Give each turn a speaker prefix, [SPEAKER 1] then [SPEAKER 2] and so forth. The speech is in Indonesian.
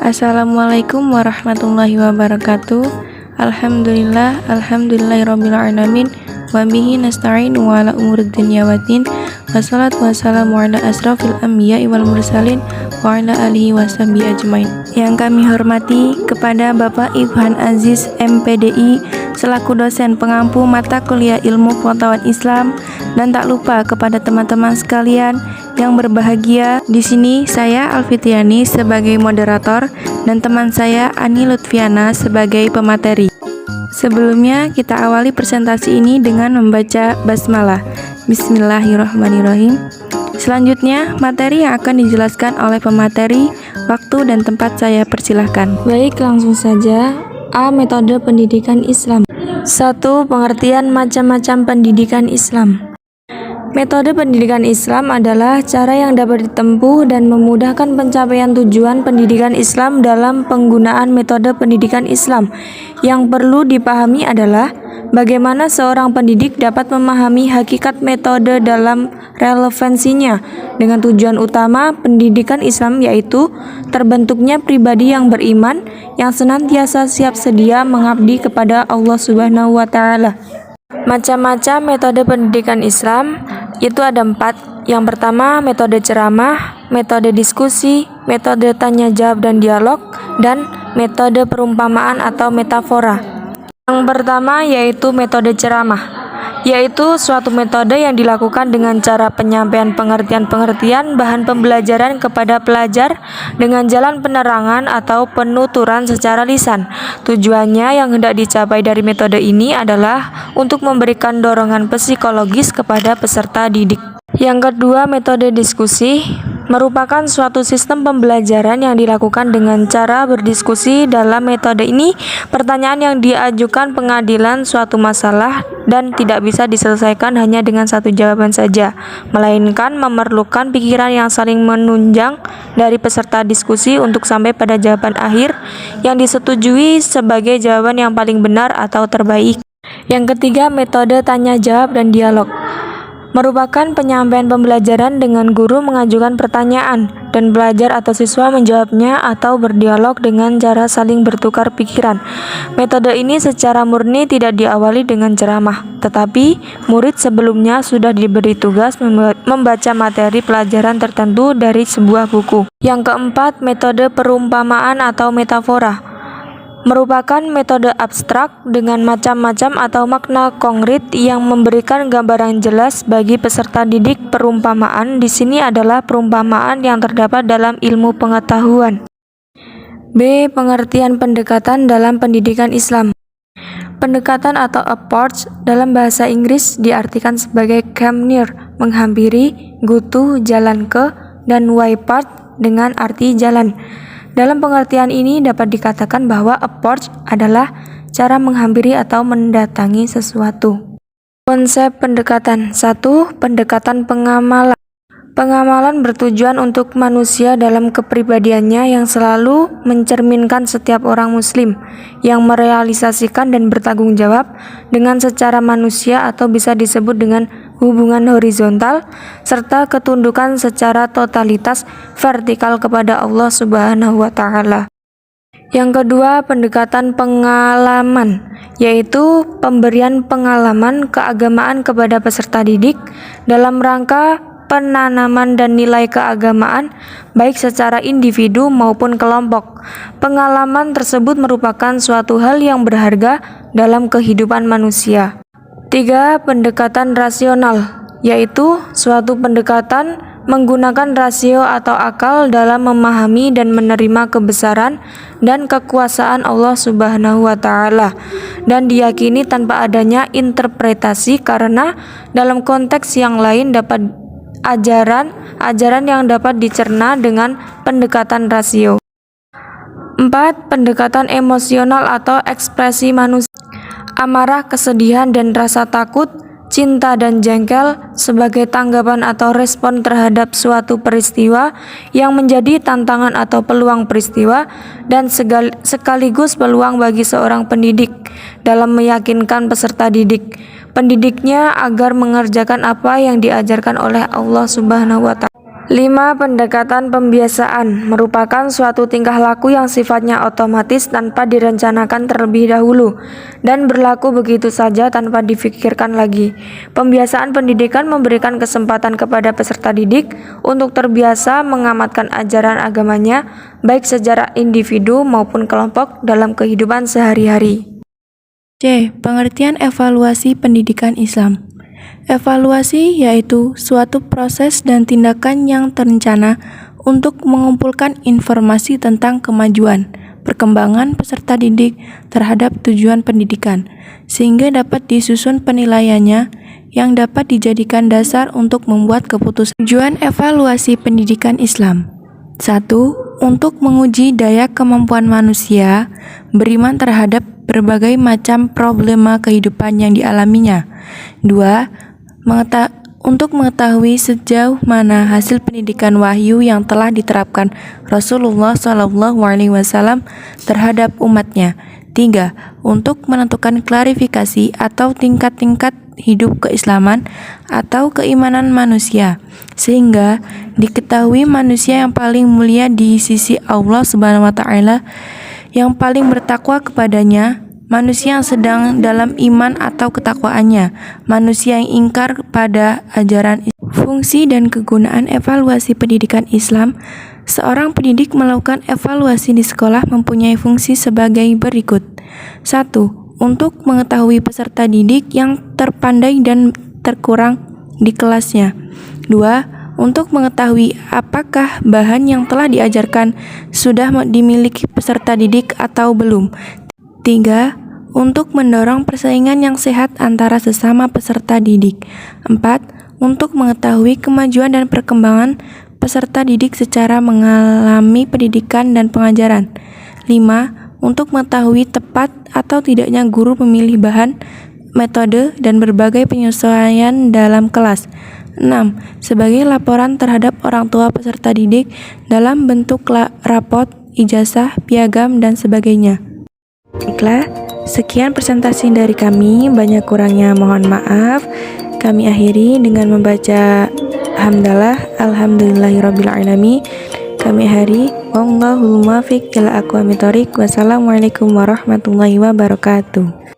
[SPEAKER 1] Assalamualaikum warahmatullahi wabarakatuh. Alhamdulillahirabbil alamin wa bihi nasta'in wa ala umuri dunya waddin. Wassalatu wassalamu ala asrofil anbiya'i wal mursalin wa ala alihi washabihi ajmain. Yang kami hormati kepada Bapak Ibhan Aziz MPDI selaku dosen pengampu mata kuliah Ilmu Pengetahuan Islam, dan tak lupa kepada teman-teman sekalian yang berbahagia. Di sini saya Alfitiani sebagai moderator dan teman saya Ani Lutfiana sebagai pemateri. Sebelumnya kita awali presentasi ini dengan membaca basmalah. Bismillahirrahmanirrahim. Selanjutnya materi yang akan dijelaskan oleh pemateri. Waktu dan tempat saya persilahkan. Baik, langsung saja. A. Metode pendidikan Islam. 1. Pengertian macam-macam pendidikan Islam. Metode pendidikan Islam adalah cara yang dapat ditempuh dan memudahkan pencapaian tujuan pendidikan Islam. Dalam penggunaan metode pendidikan Islam, yang perlu dipahami adalah bagaimana seorang pendidik dapat memahami hakikat metode dalam relevansinya dengan tujuan utama pendidikan Islam, yaitu terbentuknya pribadi yang beriman yang senantiasa siap sedia mengabdi kepada Allah Subhanahu wa Ta'ala. Macam-macam metode pendidikan Islam itu ada 4. Yang pertama, metode ceramah, metode diskusi, metode tanya jawab dan dialog, dan metode perumpamaan atau metafora. Yang pertama yaitu metode ceramah, yaitu suatu metode yang dilakukan dengan cara penyampaian pengertian-pengertian bahan pembelajaran kepada pelajar dengan jalan penerangan atau penuturan secara lisan. Tujuannya yang hendak dicapai dari metode ini adalah untuk memberikan dorongan psikologis kepada peserta didik. Yang kedua, metode diskusi merupakan suatu sistem pembelajaran yang dilakukan dengan cara berdiskusi. Dalam metode ini, pertanyaan yang diajukan pengadilan suatu masalah dan tidak bisa diselesaikan hanya dengan satu jawaban saja, melainkan memerlukan pikiran yang saling menunjang dari peserta diskusi untuk sampai pada jawaban akhir yang disetujui sebagai jawaban yang paling benar atau terbaik. Yang ketiga, metode tanya jawab dan dialog merupakan penyampaian pembelajaran dengan guru mengajukan pertanyaan dan pelajar atau siswa menjawabnya atau berdialog dengan cara saling bertukar pikiran. Metode ini secara murni tidak diawali dengan ceramah, tetapi murid sebelumnya sudah diberi tugas membaca materi pelajaran tertentu dari sebuah buku. Yang keempat, metode perumpamaan atau metafora merupakan metode abstrak dengan macam-macam atau makna konkret yang memberikan gambaran jelas bagi peserta didik. Perumpamaan di sini adalah perumpamaan yang terdapat dalam ilmu pengetahuan. B. Pengertian pendekatan dalam pendidikan Islam. Pendekatan atau approach dalam bahasa Inggris diartikan sebagai come near, menghampiri, go to, jalan ke, dan way part dengan arti jalan. Dalam pengertian ini dapat dikatakan bahwa approach adalah cara menghampiri atau mendatangi sesuatu. Konsep pendekatan. 1. Pendekatan pengamalan. Pengamalan bertujuan untuk manusia dalam kepribadiannya yang selalu mencerminkan setiap orang muslim yang merealisasikan dan bertanggung jawab dengan secara manusia atau bisa disebut dengan hubungan horizontal serta ketundukan secara totalitas vertikal kepada Allah Subhanahu wa Ta'ala. Yang kedua, pendekatan pengalaman, yaitu pemberian pengalaman keagamaan kepada peserta didik dalam rangka penanaman dan nilai keagamaan baik secara individu maupun kelompok. Pengalaman tersebut merupakan suatu hal yang berharga dalam kehidupan manusia. 3. Pendekatan rasional, yaitu suatu pendekatan menggunakan rasio atau akal dalam memahami dan menerima kebesaran dan kekuasaan Allah Subhanahu wa Ta'ala, dan diyakini tanpa adanya interpretasi, karena dalam konteks yang lain dapat ajaran yang dapat dicerna dengan pendekatan rasio. 4. Pendekatan emosional atau ekspresi manusia. Amarah, kesedihan, dan rasa takut, cinta dan jengkel sebagai tanggapan atau respon terhadap suatu peristiwa yang menjadi tantangan atau peluang peristiwa dan sekaligus peluang bagi seorang pendidik dalam meyakinkan peserta didiknya agar mengerjakan apa yang diajarkan oleh Allah Subhanahu wa Ta'ala.
[SPEAKER 2] 5. Pendekatan pembiasaan merupakan suatu tingkah laku yang sifatnya otomatis tanpa direncanakan terlebih dahulu dan berlaku begitu saja tanpa difikirkan lagi. Pembiasaan pendidikan memberikan kesempatan kepada peserta didik untuk terbiasa mengamatkan ajaran agamanya baik secara individu maupun kelompok dalam kehidupan sehari-hari.
[SPEAKER 1] C. Pengertian evaluasi pendidikan Islam. Evaluasi yaitu suatu proses dan tindakan yang terencana untuk mengumpulkan informasi tentang kemajuan, perkembangan peserta didik terhadap tujuan pendidikan, sehingga dapat disusun penilaiannya yang dapat dijadikan dasar untuk membuat keputusan. Tujuan evaluasi pendidikan Islam: 1. Untuk menguji daya kemampuan manusia beriman terhadap berbagai macam problema kehidupan yang dialaminya. 2. Untuk mengetahui sejauh mana hasil pendidikan wahyu yang telah diterapkan Rasulullah SAW terhadap umatnya. 3. Untuk menentukan klarifikasi atau tingkat-tingkat hidup keislaman atau keimanan manusia, sehingga diketahui manusia yang paling mulia di sisi Allah Subhanahu wa Ta'ala, yang paling bertakwa kepadanya, manusia yang sedang dalam iman atau ketakwaannya, manusia yang ingkar pada ajaran Islam. Fungsi dan kegunaan evaluasi pendidikan Islam. Seorang pendidik melakukan evaluasi di sekolah mempunyai fungsi sebagai berikut. 1. Untuk mengetahui peserta didik yang terpandai dan terkurang di kelasnya. 2. Untuk mengetahui apakah bahan yang telah diajarkan sudah dimiliki peserta didik atau belum. 3. Untuk mendorong persaingan yang sehat antara sesama peserta didik. 4. Untuk mengetahui kemajuan dan perkembangan peserta didik secara mengalami pendidikan dan pengajaran. 5. Untuk mengetahui tepat atau tidaknya guru memilih bahan, metode, dan berbagai penyesuaian dalam kelas. 6. Sebagai laporan terhadap orang tua peserta didik dalam bentuk rapot, ijazah, piagam, dan sebagainya. Baiklah, sekian presentasi dari kami, banyak kurangnya mohon maaf. Kami akhiri dengan membaca hamdalah, alhamdulillahirabbil alamin. Kami akhiri, wallahul muwaffiq ila aqwamit thoriq. Wassalamualaikum warahmatullahi wabarakatuh.